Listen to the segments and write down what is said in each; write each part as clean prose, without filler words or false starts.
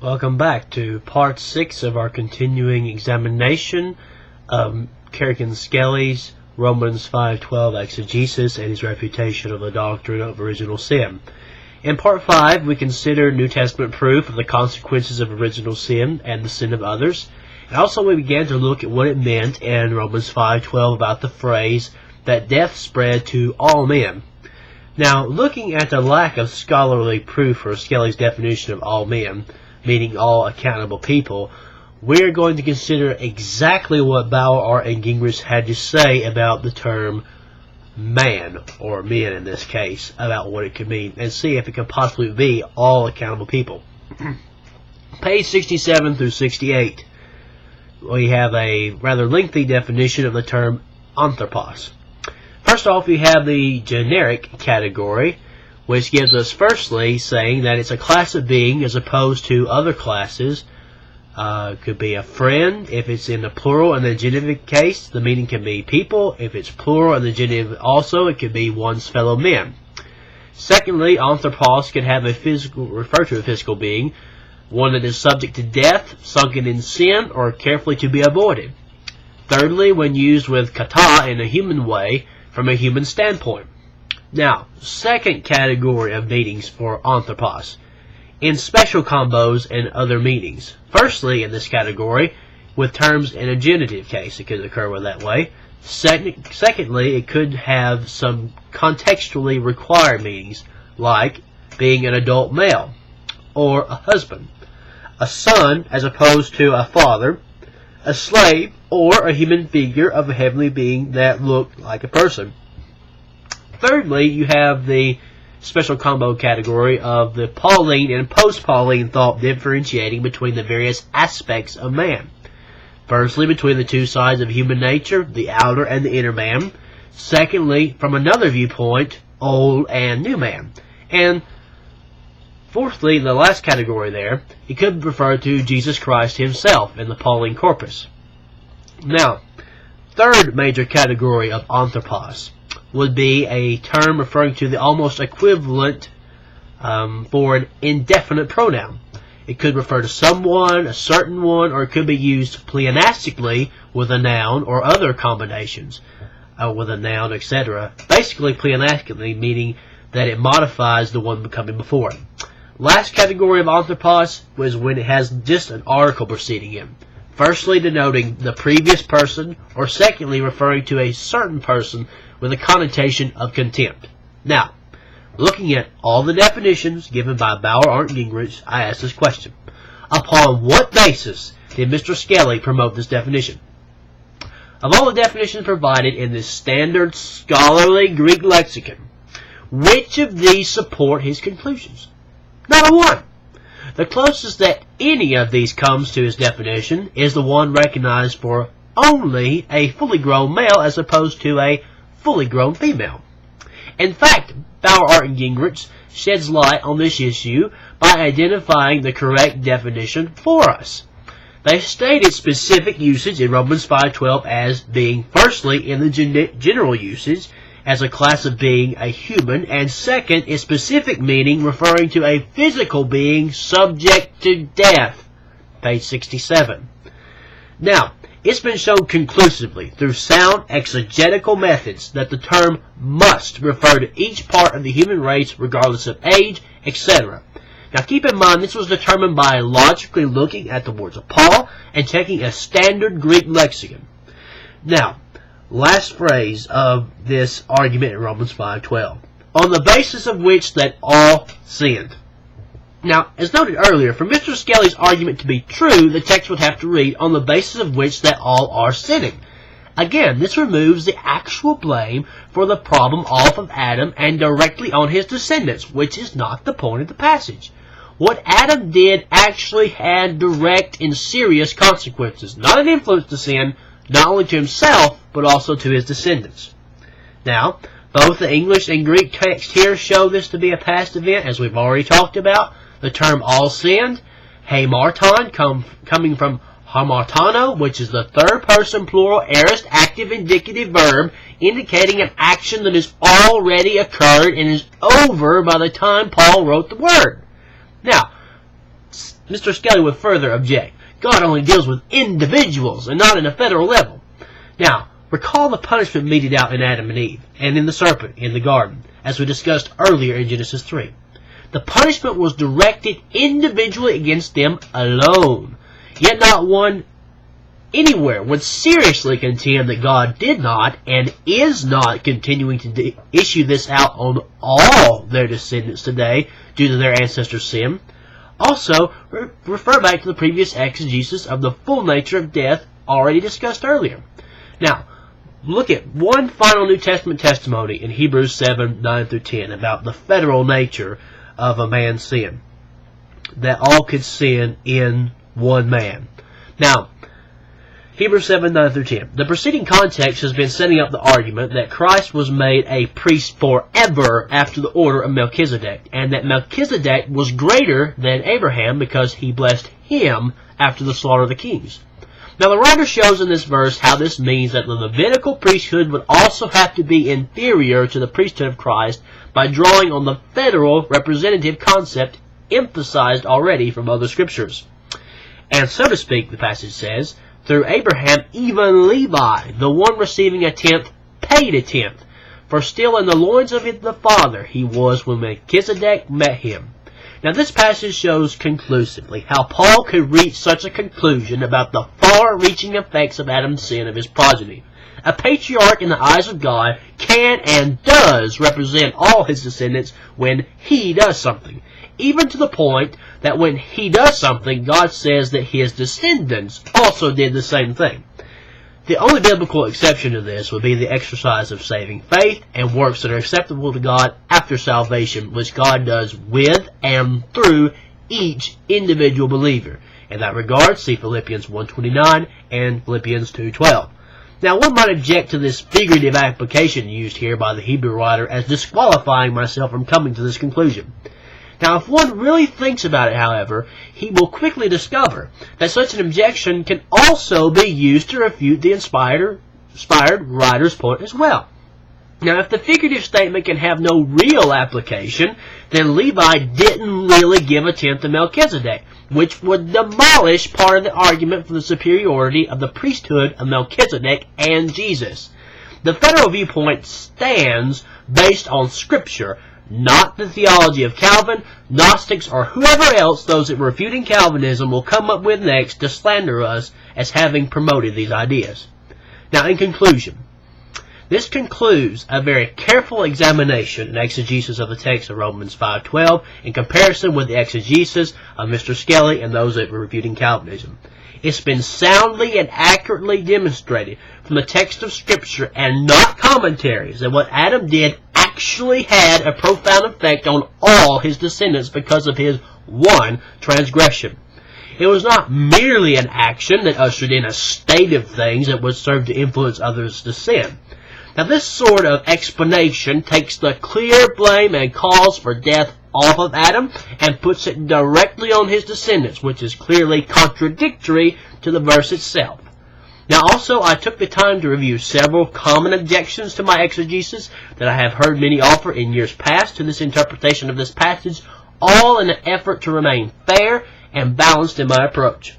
Welcome back to part 6 of our continuing examination of Kerrigan Skelly's Romans 5:12 Exegesis and his refutation of the doctrine of original sin. In part 5, we consider New Testament proof of the consequences of original sin and the sin of others. And also we began to look at what it meant in Romans 5:12 about the phrase that death spread to all men. Now, looking at the lack of scholarly proof for Skelly's definition of all men, meaning all accountable people, we're going to consider exactly what Bauer and Gingrich had to say about the term man, or men in this case, about what it could mean, and see if it can possibly be all accountable people. Page 67 through 68, we have a rather lengthy definition of the term anthropos. First off, we have the generic category, which gives us firstly saying that it's a class of being as opposed to other classes. Could be a friend if it's in the plural. In the genitive case, the meaning can be people. If it's plural in the genitive also, it could be one's fellow men. Secondly, anthropos could have refer to a physical being, one that is subject to death, sunken in sin, or carefully to be avoided. Thirdly, when used with kata in a human way, from a human standpoint. Now, second category of meanings for anthropos, in special combos and other meanings. Firstly, in this category, with terms in a genitive case, it could occur that way. Secondly, it could have some contextually required meanings, like being an adult male, or a husband, a son as opposed to a father, a slave, or a human figure of a heavenly being that looked like a person. Thirdly, you have the special combo category of the Pauline and post-Pauline thought differentiating between the various aspects of man. Firstly, between the two sides of human nature, the outer and the inner man. Secondly, from another viewpoint, old and new man. And fourthly, the last category there, it could refer to Jesus Christ himself in the Pauline corpus. Now, third major category of anthropos would be a term referring to the almost equivalent for an indefinite pronoun. It could refer to someone, a certain one, or it could be used pleonastically with a noun or other combinations with a noun, etc. Basically, pleonastically meaning that it modifies the one coming before it. Last category of anthropos was when it has just an article preceding it. Firstly, denoting the previous person, or secondly, referring to a certain person with a connotation of contempt. Now, looking at all the definitions given by Bauer and Gingrich, I ask this question. Upon what basis did Mr. Skelly promote this definition? Of all the definitions provided in this standard scholarly Greek lexicon, which of these support his conclusions? Not a one. The closest that any of these comes to his definition is the one recognized for only a fully grown male as opposed to a fully grown female. In fact, Bauer and Gingrich sheds light on this issue by identifying the correct definition for us. They stated specific usage in Romans 5:12 as being firstly in the general usage as a class of being a human, and second, its specific meaning referring to a physical being subject to death. Page 67. Now, it's been shown conclusively through sound exegetical methods that the term must refer to each part of the human race regardless of age, etc. Now keep in mind this was determined by logically looking at the words of Paul and checking a standard Greek lexicon. Now, last phrase of this argument in Romans 5:12. On the basis of which that all sinned. Now, as noted earlier, for Mr. Skelly's argument to be true, the text would have to read, on the basis of which that all are sinning. Again, this removes the actual blame for the problem off of Adam and directly on his descendants, which is not the point of the passage. What Adam did actually had direct and serious consequences, not an influence to sin, not only to himself, but also to his descendants. Now, both the English and Greek text here show this to be a past event, as we've already talked about. The term all sinned, hamarton, coming from hamartano, which is the third person plural aorist active indicative verb, indicating an action that has already occurred and is over by the time Paul wrote the word. Now, Mr. Skelly would further object. God only deals with individuals and not in a federal level. Now, recall the punishment meted out in Adam and Eve and in the serpent in the garden, as we discussed earlier in Genesis 3. The punishment was directed individually against them alone, yet not one anywhere would seriously contend that God did not and is not continuing to issue this out on all their descendants today due to their ancestors' sin. Also, refer back to the previous exegesis of the full nature of death already discussed earlier. Now, look at one final New Testament testimony in Hebrews 7, 9 through 10 about the federal nature of a man's sin. That all could sin in one man. Now, Hebrews 7, 9 through 10. The preceding context has been setting up the argument that Christ was made a priest forever after the order of Melchizedek, and that Melchizedek was greater than Abraham because he blessed him after the slaughter of the kings. Now the writer shows in this verse how this means that the Levitical priesthood would also have to be inferior to the priesthood of Christ by drawing on the federal representative concept emphasized already from other scriptures. And so to speak, the passage says, through Abraham, even Levi, the one receiving a tenth, paid a tenth. For still in the loins of the father he was when Melchizedek met him. Now this passage shows conclusively how Paul could reach such a conclusion about the far-reaching effects of Adam's sin of his progeny. A patriarch in the eyes of God can and does represent all his descendants when he does something. Even to the point that when he does something, God says that his descendants also did the same thing. The only biblical exception to this would be the exercise of saving faith and works that are acceptable to God after salvation, which God does with and through each individual believer. In that regard, see Philippians 1:29 and Philippians 2:12. Now, one might object to this figurative application used here by the Hebrew writer as disqualifying myself from coming to this conclusion. Now, if one really thinks about it, however, he will quickly discover that such an objection can also be used to refute the inspired writer's point as well. Now, if the figurative statement can have no real application, then Levi didn't really give a tenth to Melchizedek, which would demolish part of the argument for the superiority of the priesthood of Melchizedek and Jesus. The federal viewpoint stands based on Scripture, not the theology of Calvin, Gnostics, or whoever else those that refuting Calvinism will come up with next to slander us as having promoted these ideas. Now, in conclusion, this concludes a very careful examination and exegesis of the text of Romans 5:12 in comparison with the exegesis of Mr. Skelly and those that were refuting Calvinism. It's been soundly and accurately demonstrated from the text of Scripture and not commentaries that what Adam did actually had a profound effect on all his descendants because of his one transgression. It was not merely an action that ushered in a state of things that would serve to influence others to sin. Now, this sort of explanation takes the clear blame and cause for death off of Adam and puts it directly on his descendants, which is clearly contradictory to the verse itself. Now, also, I took the time to review several common objections to my exegesis that I have heard many offer in years past to this interpretation of this passage, all in an effort to remain fair and balanced in my approach.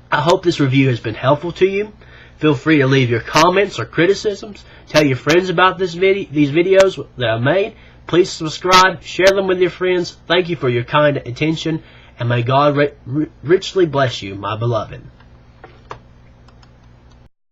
I hope this review has been helpful to you. Feel free to leave your comments or criticisms. Tell your friends about these videos that I made. Please subscribe, share them with your friends. Thank you for your kind attention, and may God richly bless you, my beloved.